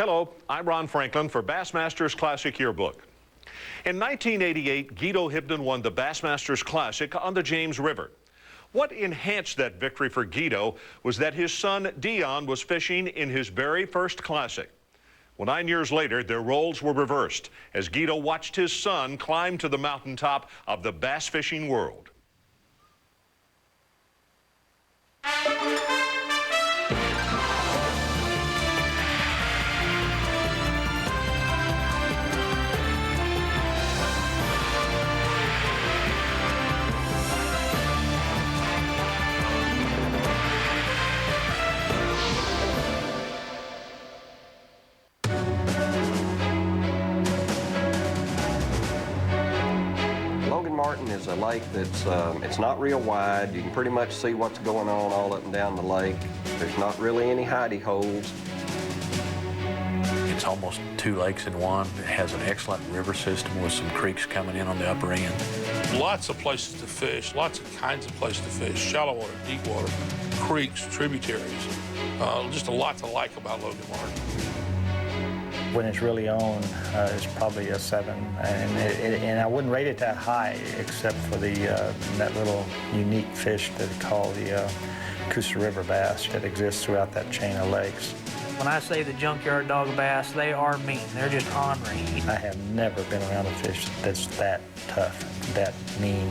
Hello, I'm Ron Franklin for Bassmaster's Classic Yearbook. In 1988, Dion Hibdon won the Bassmaster's Classic on the James River. What enhanced that victory for Guido was that his son Dion was fishing in his very first Classic. Well, 9 years later, their roles were reversed as Guido watched his son climb to the mountaintop of the bass fishing world. Logan Martin is a lake that's it's not real wide. You can pretty much see what's going on all up and down the lake. There's not really any hidey holes. It's almost two lakes in one. It has an excellent river system with some creeks coming in on the upper end. Lots of places to fish, lots of kinds of places to fish, shallow water, deep water, creeks, tributaries. Just a lot to like about Logan Martin. When it's really on, it's probably a 7, and I wouldn't rate it that high except for that little unique fish that they call the Coosa River bass that exists throughout that chain of lakes. When I say the junkyard dog bass, they are mean. They're just ornery. I have never been around a fish that's that tough, that mean.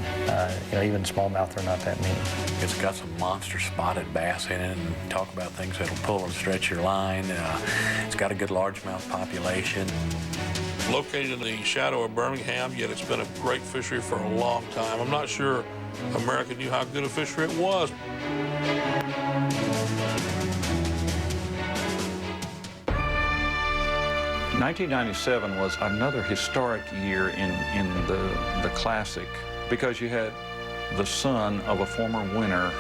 Even smallmouth are not that mean. It's got some monster spotted bass in it, and talk about things that'll pull and stretch your line. It's got a good largemouth population. Located in the shadow of Birmingham, yet it's been a great fishery for a long time. I'm not sure America knew how good a fishery it was. In 1997 was another historic year in the Classic because you had the son of a former winner,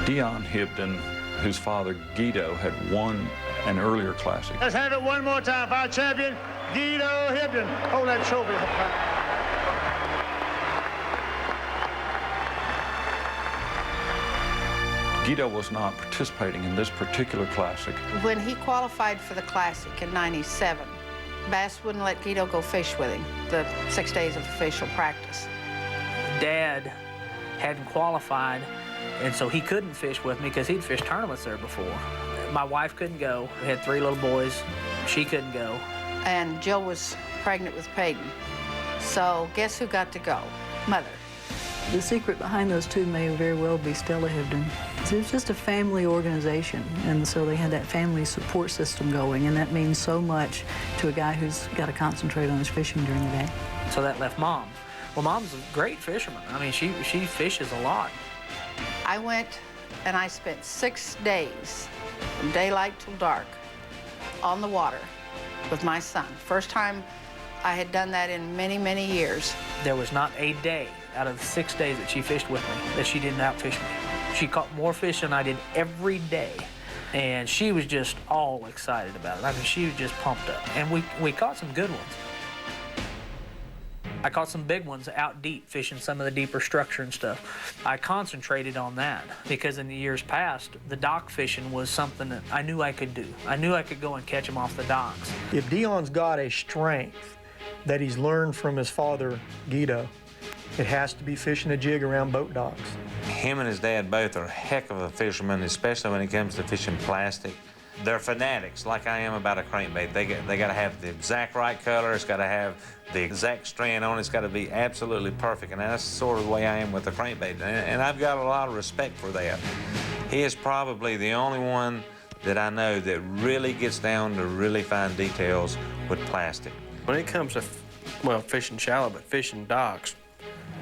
Dion Hibdon, whose father, Guido, had won an earlier Classic. Let's have it one more time for our champion, Dion Hibdon. Hold that trophy. Guido was not participating in this particular Classic. When he qualified for the Classic in '97, Bass wouldn't let Guido go fish with him, the 6 days of official practice. Dad hadn't qualified, and so he couldn't fish with me because he'd fished tournaments there before. My wife couldn't go. We had 3 little boys. She couldn't go. And Jill was pregnant with Peyton. So guess who got to go? Mother. The secret behind those two may very well be Stella Hibdon. It was just a family organization, and so they had that family support system going, and that means so much to a guy who's got to concentrate on his fishing during the day. So that left Mom. Well, Mom's a great fisherman. I mean, she fishes a lot. I went and I spent 6 days from daylight till dark on the water with my son. First time I had done that in many, many years. There was not a day out of the 6 days that she fished with me that she didn't outfish me. She caught more fish than I did every day, and she was just all excited about it. I mean, she was just pumped up, and we caught some good ones. I caught some big ones out deep, fishing some of the deeper structure and stuff. I concentrated on that because in the years past, the dock fishing was something that I knew I could do. I knew I could go and catch them off the docks. If Dion's got a strength that he's learned from his father, Guido, it has to be fishing a jig around boat docks. Him and his dad both are a heck of a fisherman, especially when it comes to fishing plastic. They're fanatics, like I am about a crankbait. They got to have the exact right color. It's got to have the exact strand on it. It's got to be absolutely perfect, and that's sort of the way I am with the crankbait. And I've got a lot of respect for that. He is probably the only one that I know that really gets down to really fine details with plastic. When it comes to, well, fishing shallow, but fishing docks,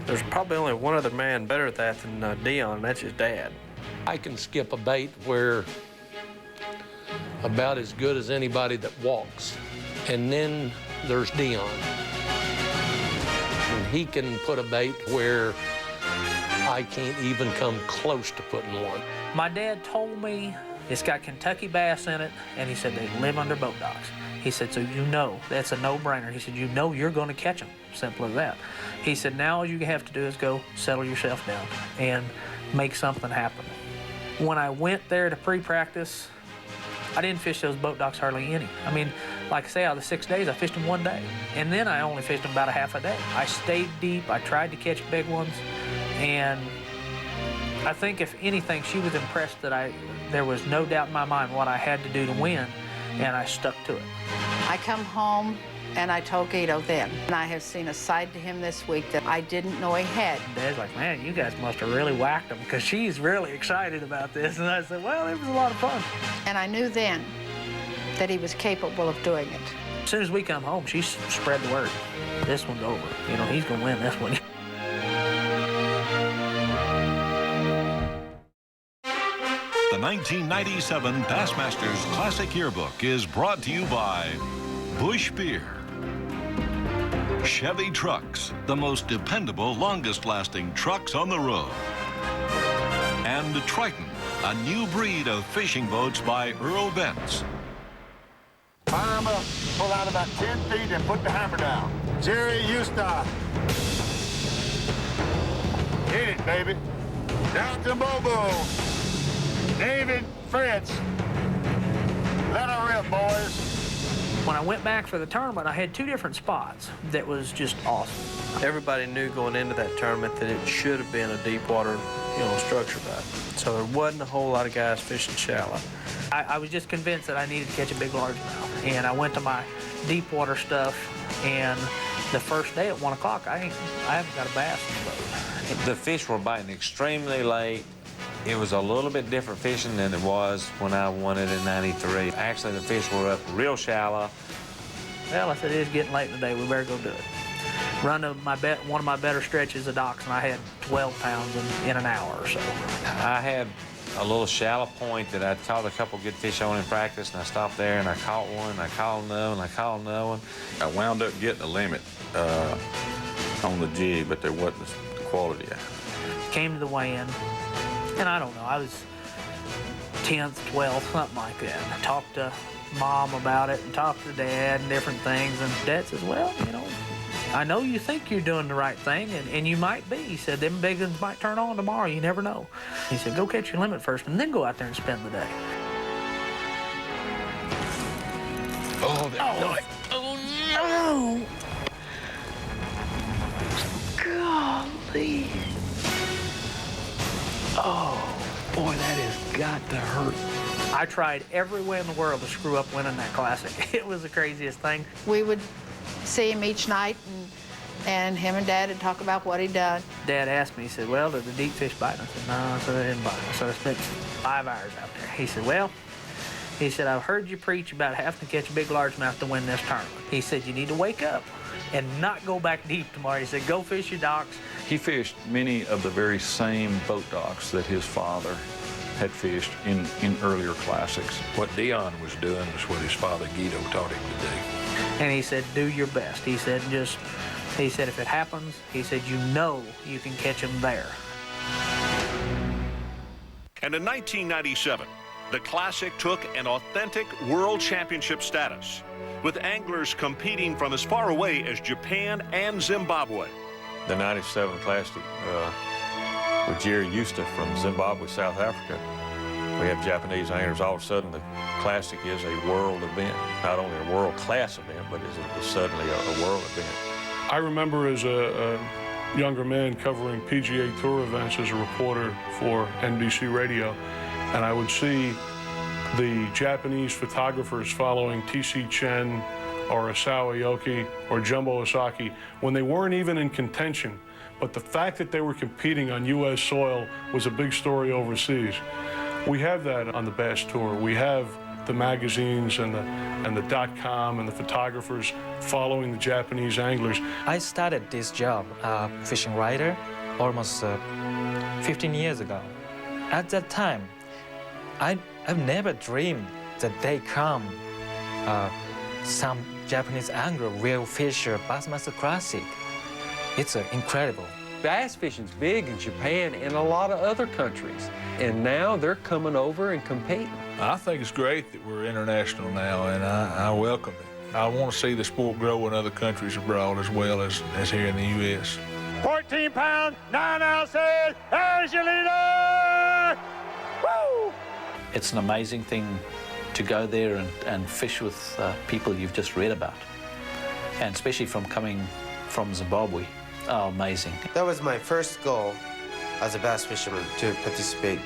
there's probably only one other man better at that than Dion, and that's his dad. I can skip a bait where about as good as anybody that walks. And then there's Dion. And he can put a bait where I can't even come close to putting one. My dad told me it's got Kentucky bass in it, and he said they live under boat docks. He said, so you know, that's a no-brainer. He said, you know you're going to catch them. Simple as that. He said, now all you have to do is go settle yourself down and make something happen. When I went there to pre-practice, I didn't fish those boat docks hardly any. I mean, like I say, out of the 6 days, I fished them one day. And then I only fished them about a half a day. I stayed deep. I tried to catch big ones. And I think, if anything, she was impressed that there was no doubt in my mind what I had to do to win, and I stuck to it. I come home and I told Guido then, and I have seen a side to him this week that I didn't know he had. Dad's like, man, you guys must have really whacked him, because she's really excited about this. And I said, well, it was a lot of fun. And I knew then that he was capable of doing it. As soon as we come home, she spread the word. This one's over. You know, he's going to win this one. The 1997 Bassmasters Classic Yearbook is brought to you by Busch Beer, Chevy Trucks, the most dependable, longest-lasting trucks on the road, and Triton, a new breed of fishing boats by Earl Bentz. Fire them up, pull out about 10 feet and put the hammer down. Jerry, you stop. Hit it, baby. Dalton Bobo. David Fritz. Let her rip, boys. When I went back for the tournament, I had 2 different spots that was just awesome. Everybody knew going into that tournament that it should have been a deep water, structure bite. So there wasn't a whole lot of guys fishing shallow. I was just convinced that I needed to catch a big largemouth. And I went to my deep water stuff, and the first day at 1 o'clock, I haven't got a bass in the boat. The fish were biting extremely late. It was a little bit different fishing than it was when I won it in '93. Actually, the fish were up real shallow. Well, I said, it's getting late in the day, we better go do it. Run to one of my better stretches of docks, and I had 12 pounds in an hour or so. I had a little shallow point that I'd caught a couple good fish on in practice, and I stopped there and I caught one, and I caught another one, and I caught another one. I wound up getting a limit on the jig, but there wasn't the quality out. Came to the weigh-in, and I don't know, I was 10th, 12th, something like that. I talked to Mom about it and talked to Dad and different things, and Dad says, well, I know you think you're doing the right thing, and you might be. He said, them big ones might turn on tomorrow, you never know. He said, go catch your limit first, and then go out there and spend the day. Oh, that knife. Oh, no. Golly. Oh, boy, that has got to hurt. I tried every way in the world to screw up winning that classic. It was the craziest thing. We would see him each night, and him and Dad would talk about what he'd done. Dad asked me, he said, well, did the deep fish bite? I said, no, I said, they didn't bite. So I spent 5 hours out there. He said, well, I've heard you preach about having to catch a big largemouth to win this tournament. He said, you need to wake up and not go back deep tomorrow. He said, go fish your docks. He fished many of the very same boat docks that his father had fished in earlier classics. What Dion was doing was what his father Guido taught him to do. And he said, do your best. He said, if it happens, he said, you can catch them there. And in 1997, the Classic took an authentic World Championship status, with anglers competing from as far away as Japan and Zimbabwe. The 97 Classic with Jerry Eusta from Zimbabwe, South Africa. We have Japanese anglers. All of a sudden, the Classic is a world event. Not only a world-class event, but it's suddenly a world event. I remember as a younger man covering PGA Tour events as a reporter for NBC Radio, and I would see the Japanese photographers following T.C. Chen or Asao Aoki or Jumbo Osaki when they weren't even in contention. But the fact that they were competing on U.S. soil was a big story overseas. We have that on the Bass Tour. We have the magazines and the .com and the photographers following the Japanese anglers. I started this job, fishing writer, almost 15 years ago. At that time, I've never dreamed that they come, some Japanese angler will fish a Bassmaster Classic. It's incredible. Bass fishing's big in Japan and a lot of other countries, and now they're coming over and competing. I think it's great that we're international now, and I welcome it. I want to see the sport grow in other countries abroad as well as here in the U.S. 14 pounds, 9 ounces, there's your leader! Woo! It's an amazing thing to go there and fish with people you've just read about, and especially coming from Zimbabwe. Oh, amazing. That was my first goal as a bass fisherman, to participate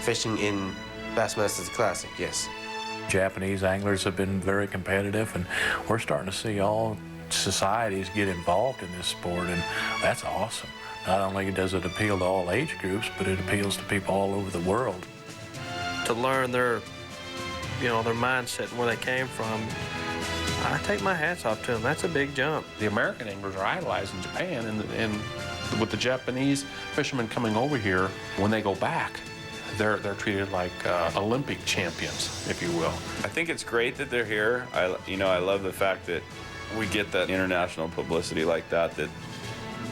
fishing in Bassmaster's Classic, yes. Japanese anglers have been very competitive, and we're starting to see all societies get involved in this sport, and that's awesome. Not only does it appeal to all age groups, but it appeals to people all over the world. To learn their mindset and where they came from, I take my hats off to them. That's a big jump. The American anglers are idolizing Japan, and with the Japanese fishermen coming over here, when they go back, they're treated like Olympic champions, if you will. I think it's great that they're here. I love the fact that we get that international publicity like that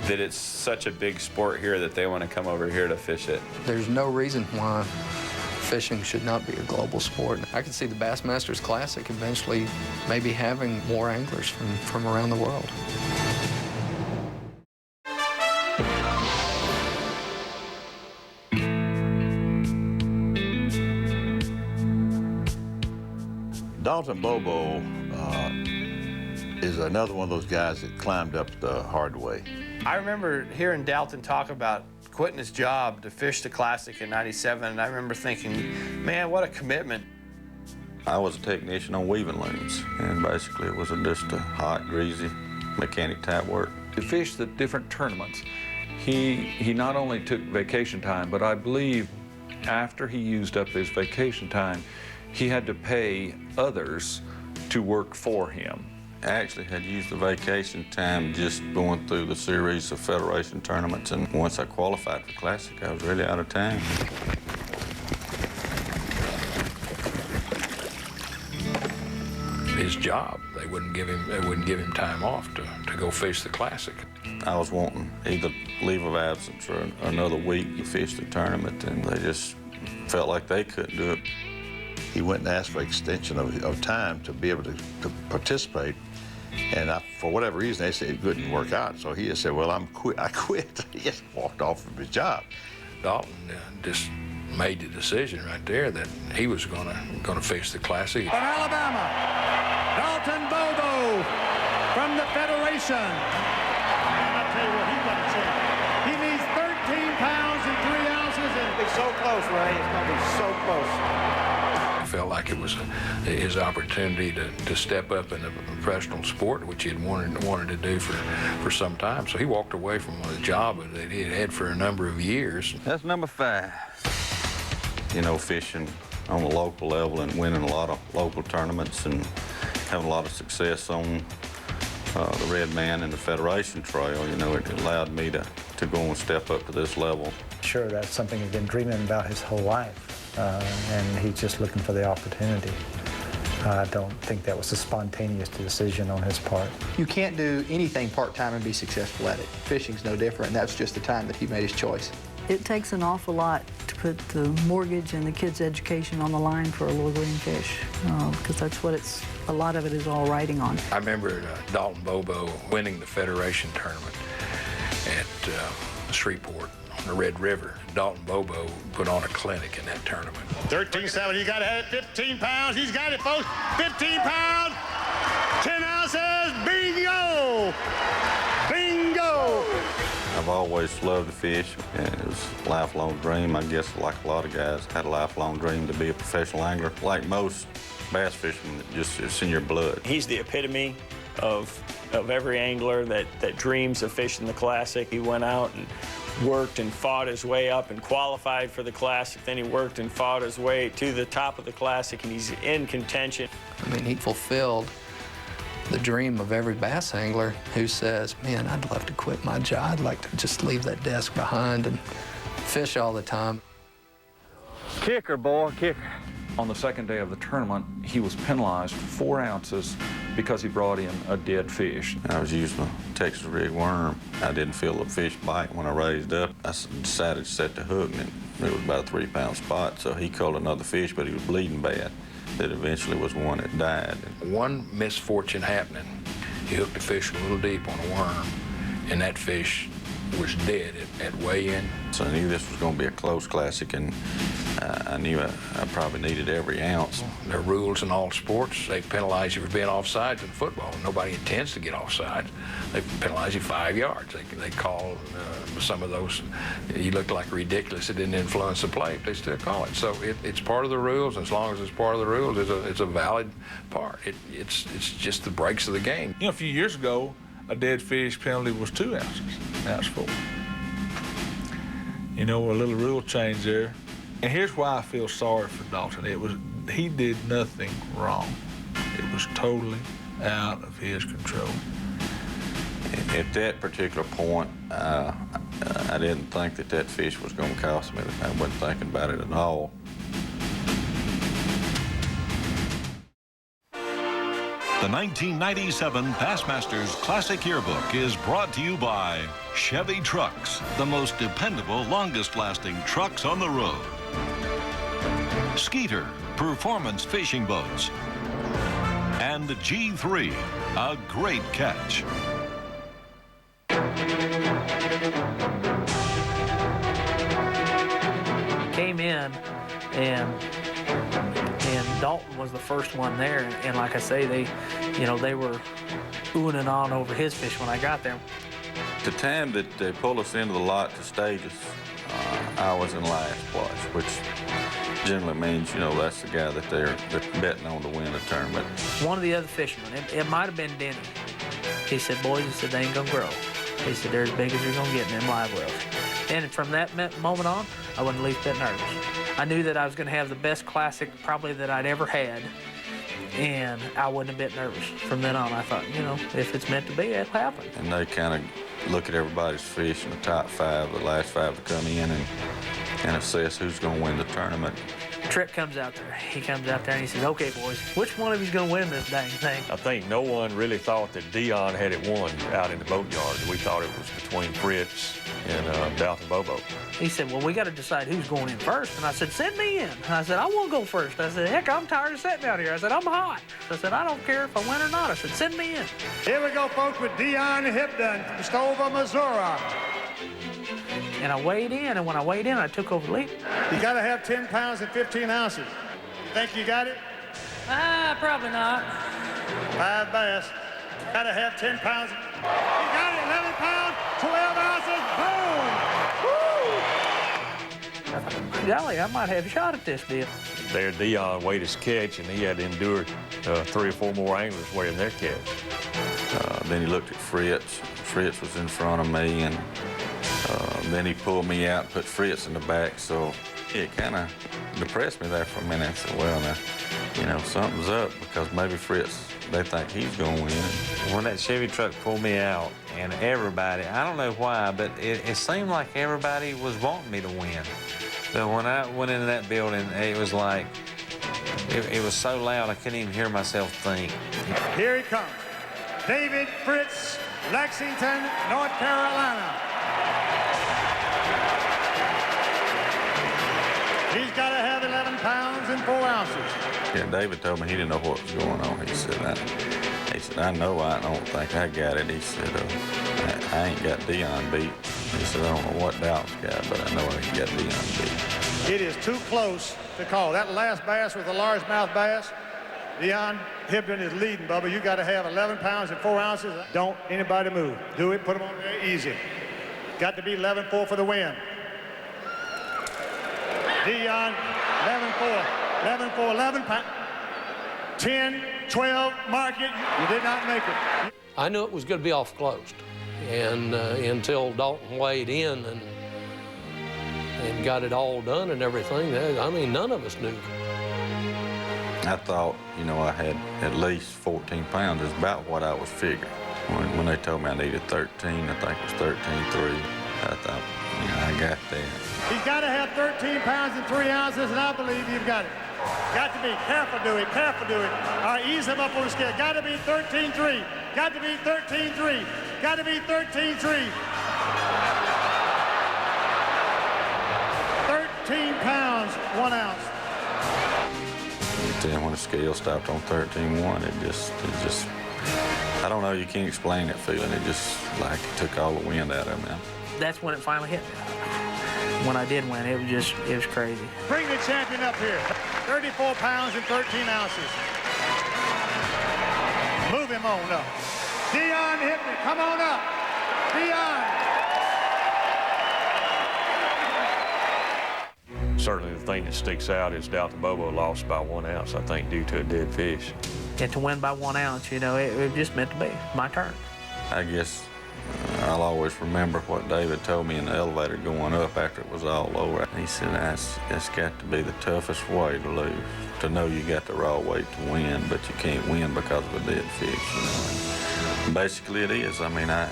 it's such a big sport here that they want to come over here to fish it. There's no reason why fishing should not be a global sport. I can see the Bassmasters Classic eventually maybe having more anglers from around the world. Dalton Bobo is another one of those guys that climbed up the hard way. I remember hearing Dalton talk about quitting his job to fish the Classic in '97, and I remember thinking, man, what a commitment. I was a technician on weaving looms, and basically it was just a hot, greasy, mechanic type work. To fish the different tournaments, he not only took vacation time, but I believe after he used up his vacation time, he had to pay others to work for him. I actually had used the vacation time just going through the series of Federation tournaments, and once I qualified for Classic, I was really out of time. His job, they wouldn't give him time off to go fish the Classic. I was wanting either leave of absence or another week to fish the tournament, and they just felt like they couldn't do it. He went and asked for extension of time to be able to participate. And for whatever reason, they said it couldn't work out. So he just said, well, I quit. He just walked off from his job. Dalton just made the decision right there that he was gonna fish the Classic. From Alabama, Dalton Bobo from the Federation. And I'll tell you what he's gonna say. He needs 13 pounds and 3 ounces. And It's so close, Ray. It's gonna be so close. Felt like it was his opportunity to step up in a professional sport, which he had wanted to do for some time. So he walked away from a job that he had had for a number of years. That's number 5. You know, fishing on the local level and winning a lot of local tournaments and having a lot of success on the Red Man and the Federation Trail, you know, it allowed me to go and step up to this level. Sure, that's something he's been dreaming about his whole life. And he's just looking for the opportunity. I don't think that was a spontaneous decision on his part. You can't do anything part-time and be successful at it. Fishing's no different, and that's just the time that he made his choice. It takes an awful lot to put the mortgage and the kids' education on the line for a little green fish, because that's what a lot of it is all riding on. I remember Dalton Bobo winning the Federation tournament at Shreveport on the Red River. Dalton Bobo put on a clinic in that tournament. 13.7, he got it at 15 pounds. He's got it, folks. 15 pounds, 10 ounces, bingo! Bingo! I've always loved to fish, and it was a lifelong dream. I guess like a lot of guys, had a lifelong dream to be a professional angler. Like most bass fishermen, it's in your blood. He's the epitome of every angler that dreams of fishing the Classic. He went out and worked and fought his way up and qualified for the Classic. Then he worked and fought his way to the top of the Classic, and he's in contention. I mean, he fulfilled the dream of every bass angler who says, man, I'd love to quit my job. I'd like to just leave that desk behind and fish all the time. Kicker, boy, kicker. On the second day of the tournament, he was penalized 4 ounces because he brought in a dead fish. I was using a Texas rig worm. I didn't feel the fish bite when I raised up. I decided to set the hook, and it was about a 3-pound spot, so he caught another fish, but he was bleeding bad. That eventually was one that died. One misfortune happening, he hooked a fish a little deep on a worm, and that fish was dead at weigh-in. So I knew this was going to be a close classic, and I knew I probably needed every ounce. There are rules in all sports. They penalize you for being offsides in football. Nobody intends to get offsides. They penalize you 5 yards. They call some of those, you look like ridiculous. It didn't influence the play, but they still call it. So it's part of the rules. As long as it's part of the rules, it's a valid part. It's just the breaks of the game. You know, a few years ago, a dead fish penalty was 2 ounces, ounce full. You know, a little rule change there. And here's why I feel sorry for Dalton. He did nothing wrong. It was totally out of his control. At that particular point, I didn't think that fish was going to cost me. I wasn't thinking about it at all. The 1997 Bassmasters Classic Yearbook is brought to you by Chevy Trucks, the most dependable, longest-lasting trucks on the road. Skeeter, performance fishing boats. And the G3, a great catch. Came in and Dalton was the first one there, and like I say, they were oohing and on over his fish when I got there. The time that they pulled us into the lot to stage us, I was in last place, which generally means, that's the guy that they're betting on to win the tournament. One of the other fishermen, it might have been Denny. He said, boys, he said, they ain't gonna grow. He said, they're as big as you're gonna get in them live wells. And from that moment on, I wasn't the least bit nervous. I knew that I was gonna have the best classic probably that I'd ever had, and I wasn't a bit nervous. From then on, I thought, if it's meant to be, it'll happen. And they kind of look at everybody's fish in the top 5, the last 5 to come in, and assess who's gonna win the tournament. Trick comes out there. He comes out there and he says, okay, boys, which one of you's going to win this dang thing? I think no one really thought that Dion had it won out in the boatyard. We thought it was between Fritz and Dalton Bobo. He said, well, we got to decide who's going in first. And I said, send me in. And I said, I want to go first. I said, heck, I'm tired of sitting out here. I said, I'm hot. I said, I don't care if I win or not. I said, send me in. Here we go, folks, with Dion Hibdon from Stover, Missouri. And I weighed in, and when I weighed in, I took over the lead. You got to have 10 pounds and 15 ounces. You think you got it? Probably not. 5 bass. Got to have 10 pounds. You got it, 11 pounds, 12 ounces, boom! Woo! I thought, golly, I might have a shot at this deal. There, Dion weighed his catch, and he had to endure 3 or 4 more anglers weighing their catch. Then he looked at Fritz. Fritz was in front of me, and then he pulled me out and put Fritz in the back, so it kind of depressed me there for a minute. I said, well, now, something's up, because maybe Fritz, they think he's going to win. When that Chevy truck pulled me out, and everybody, I don't know why, but it seemed like everybody was wanting me to win. But when I went into that building, it was like, it was so loud I couldn't even hear myself think. Here he comes. David Fritz, Lexington, North Carolina. He's got to have 11 pounds and 4 ounces. Yeah, David told me he didn't know what was going on. He said, I know I don't think I got it. He said, I ain't got Dion beat. He said, I don't know what Dalton's got, but I know I ain't got Dion beat. It is too close to call. That last bass was a largemouth bass. Dion Hibdon is leading, Bubba. You got to have 11 pounds and 4 ounces. Don't anybody move. Do it, put them on there easy. Got to be 11-4 for the win. Dion, 11-4, 11 pounds. 10, 12, mark it. You did not make it. I knew it was going to be off closed, and until Dalton weighed in and got it all done and everything, I mean, none of us knew. I thought, I had at least 14 pounds is about what I was figuring. When they told me I needed 13, I think it was 13.3, I thought, I got that. He's got to have 13 pounds and 3 ounces, and I believe you've got it. Got to be. Careful, do it. Careful, do it. All right, ease him up on the scale. Got to be 13.3. Got to be 13.3. Got to be 13.3. 13 pounds, 1 ounce. Then when the scale stopped on 13.1, it just, I don't know, you can't explain that feeling. It just like it took all the wind out of me. that's when it finally hit me. When I did win, it was crazy. Bring the champion up here. 34 pounds and 13 ounces. Move him on up. Dion Hibdon, come on up. Dion. Certainly the thing that sticks out is Dalton Bobo lost by 1 ounce, I think, due to a dead fish. And to win by 1 ounce, you know, it just meant to be my turn. I guess I'll always remember what David told me in the elevator going up after it was all over. He said, that's got to be the toughest way to lose, to know you got the raw weight to win, but you can't win because of a dead fish, you know. And basically it is. I mean, I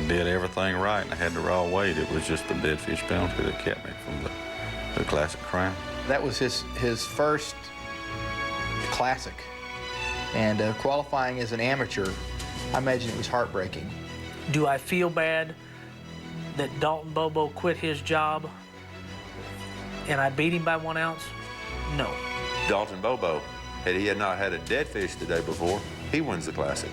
did everything right and I had the raw weight. It was just the dead fish penalty that kept me from the Classic crown. That was his first Classic. And qualifying as an amateur, I imagine it was heartbreaking. Do I feel bad that Dalton Bobo quit his job and I beat him by 1 ounce? No. Dalton Bobo, had he not had a dead fish the day before, he wins the Classic.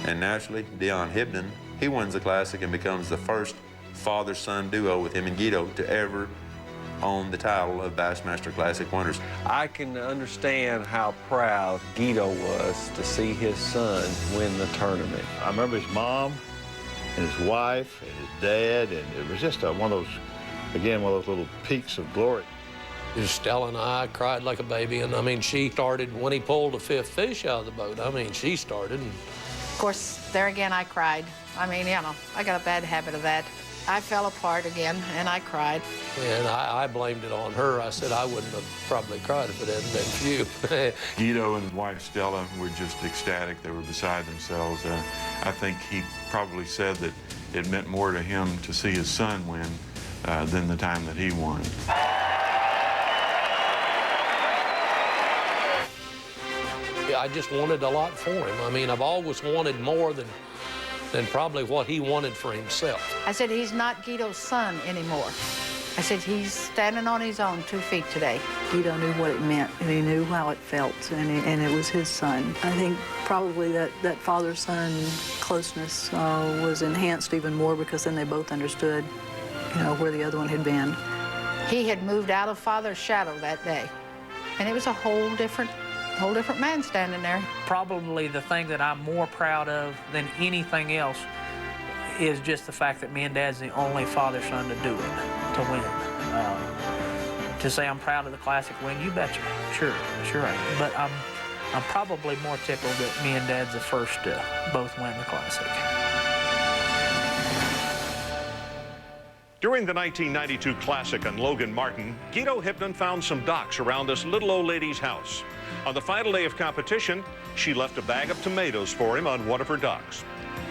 And naturally, Dion Hibdon, he wins the Classic and becomes the first father-son duo with him and Guido to ever own the title of Bassmaster Classic winners. I can understand how proud Guido was to see his son win the tournament. I remember his mom and his wife and his dad, and it was just one of those, again, one of those little peaks of glory. Stella and I cried like a baby, and I mean, she started when he pulled the 5th fish out of the boat. I mean, she started. Of course, there again, I cried. I mean, you know, I got a bad habit of that. I fell apart again, and I cried. And I blamed it on her. I said I wouldn't have probably cried if it hadn't been for you. Guido and his wife Stella were just ecstatic. They were beside themselves. I think he probably said that it meant more to him to see his son win than the time that he won. I just wanted a lot for him. I mean, I've always wanted more than probably what he wanted for himself. I said, he's not Guido's son anymore. I said, he's standing on his own 2 feet today. Guido knew what it meant, and he knew how it felt, and it was his son. I think probably that father-son closeness was enhanced even more because then they both understood, you know, where the other one had been. He had moved out of Father's shadow that day, and it was a whole different man standing there. Probably the thing that I'm more proud of than anything else is just the fact that me and Dad's the only father-son to do it, to win. To say I'm proud of the Classic win, you betcha. Sure I am. But I'm probably more tickled that me and Dad's the first to both win the Classic. During the 1992 Classic on Logan Martin, Guido Hibdon found some docks around this little old lady's house. On the final day of competition, she left a bag of tomatoes for him on one of her docks.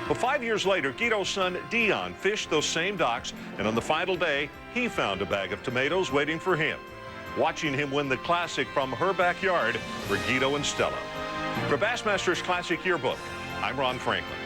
But 5 years later, Guido's son Dion fished those same docks, and on the final day, he found a bag of tomatoes waiting for him. Watching him win the Classic from her backyard were Guido and Stella. For Bassmaster's Classic Yearbook, I'm Ron Franklin.